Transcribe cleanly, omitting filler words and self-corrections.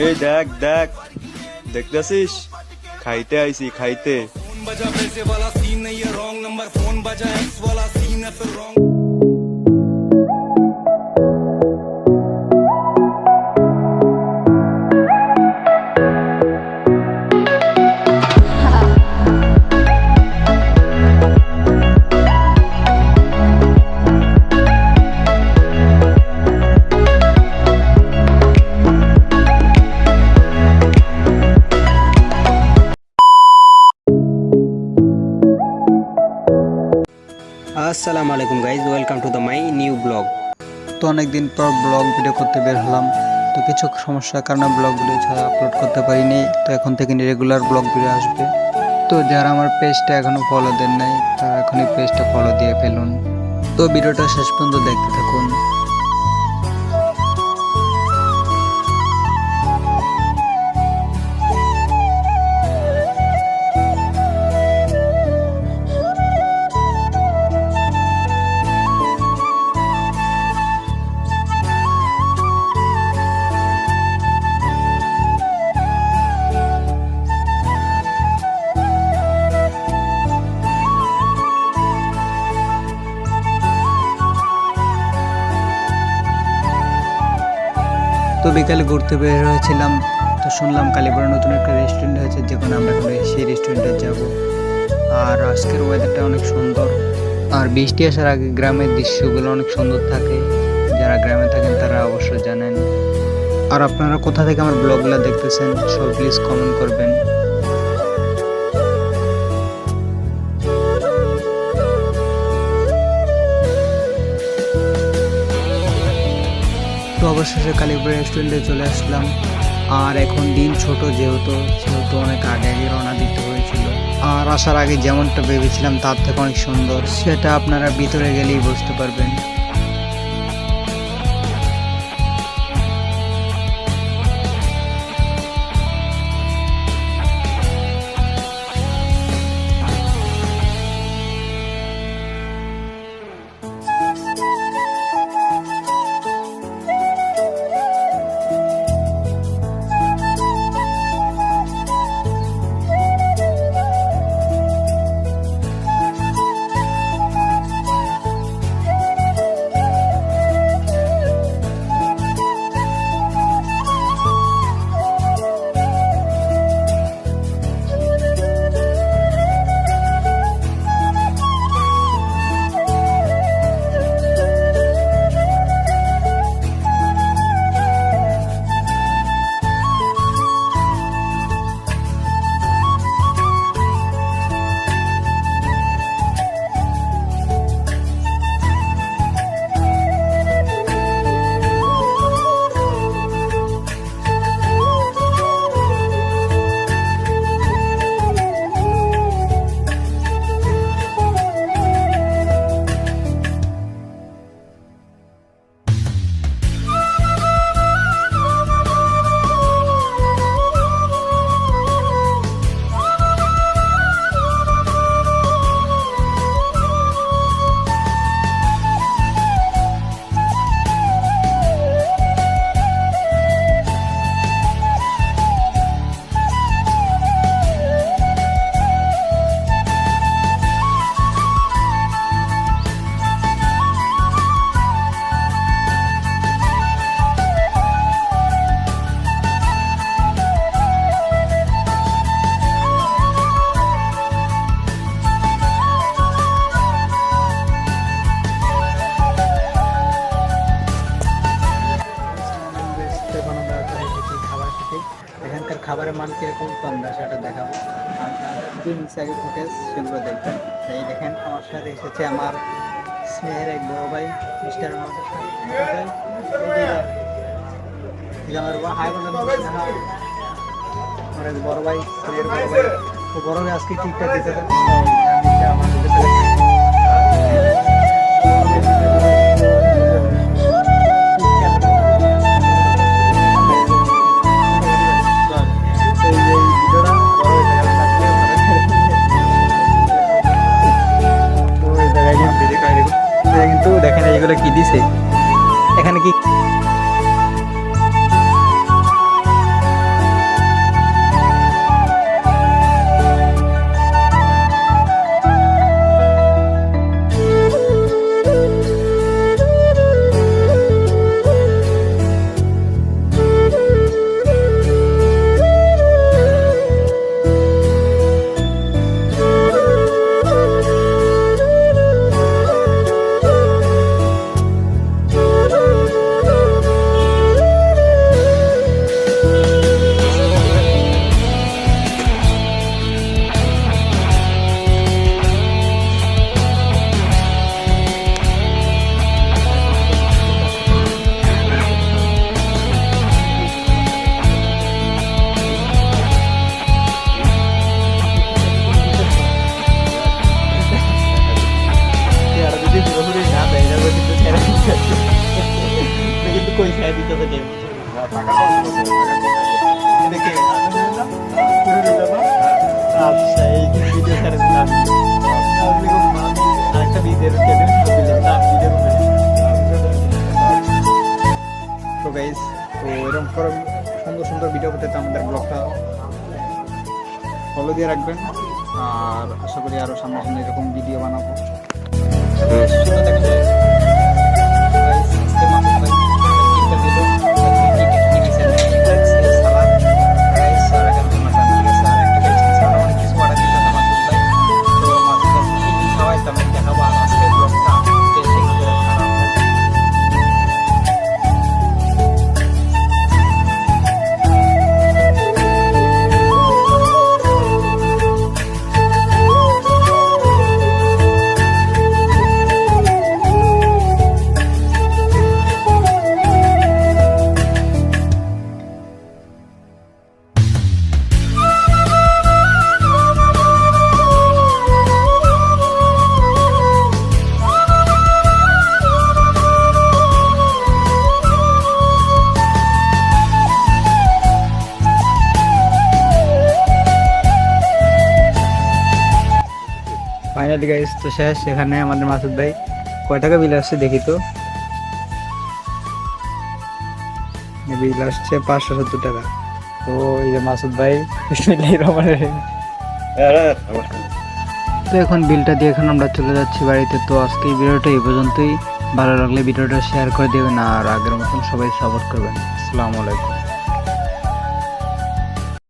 এই দেখ দেখ, দেখতেছিস? খাইতে আইছি খাইতে। আসসালামু আলাইকুম guys, welcome to the my new blog. তো অনেকদিন পর ব্লগ ভিডিও করতে বের হলাম। তো কিছু সমস্যার কারণে ব্লগ ভিডিও ছাড়া আপলোড করতে পারিনি। তো এখন থেকে রেগুলার ব্লগ ভিডিও আসবে। তো যারা আমার পেজটা এখনও ফলো দেন নাই তারা এখনই পেজটা ফলো দিয়ে ফেলুন। তো ভিডিওটা শেষ পর্যন্ত দেখতে থাকুন। তো বিকালে ঘুরতে বের হয়েছিলাম। তো শুনলাম কালীপুরে নতুন একটা রেস্টুরেন্ট হয়েছে, যেখানে আমরা এখন সেই রেস্টুরেন্টে যাব। আর আজকের ওয়েদারটা অনেক সুন্দর। আর বৃষ্টি আসার আগে গ্রামের দৃশ্যগুলো অনেক সুন্দর থাকে। যারা গ্রামে থাকেন তারা অবশ্যই জানেন। আর আপনারা কোথা থেকে আমার ব্লগগুলো দেখতেছেন সব প্লিজ কমেন্ট করবেন। তো অবশেষে কালীপুর রেস্টুরেন্টে চলে আসলাম। আর এখন দিন ছোট যেহেতু অনেক আগে আগে রওনা দিতে হয়েছিল। আর আসার আগে যেমনটা ভেবেছিলাম তার থেকে অনেক সুন্দর, সেটা আপনারা ভিতরে গেলেই বুঝতে পারবেন। এখানকার খাবারের মান কিরকম তো আমরা সেটা দেখাবো। আগে ফুটেজ সেগুলো দেখবেন। এই দেখেন আমার সাথে এসেছে আমার স্নেহের এক বড় ভাই মিস্টার আমার এক বড় ভাই, স্নেহের বড় ভাই। তো বড় ভাই আজকে ঠিকঠাক দিতে দেখেন এইগুলো কি দিছে এখানে কি টাকা খরচ করছে, দেখে আলহামদুলিল্লাহ পুরো দিতে পারো। আচ্ছা এই কি ভিডিও ছেড়ে দিলাম আমি আরেকটা ভিডিও কেটে দিলাম না ভিডিও করে। তো গাইস, তো এরকম করে সুন্দর সুন্দর ভিডিও পেতে তো আমাদের ব্লগটা ফলো দিয়ে রাখবেন, আর আশা করি আরও সামনে সামনে এরকম ভিডিও বানাবো। ফাইনালি গাইস তো শেষ। এখানে আমাদের মাসুদ ভাই কয় টাকা বিল আসছে দেখি তো। বিল আসছে 570 টাকা। তো এই যে মাসুদ ভাই তো এখন বিলটা দিয়ে এখন আমরা চলে যাচ্ছি বাড়িতে। তো আজকে এই ভিডিওটা এই পর্যন্তই। ভালো লাগলে ভিডিওটা শেয়ার করে দেবেন, আর আগের মতন সবাই সাপোর্ট করবেন। আসসালামু আলাইকুম।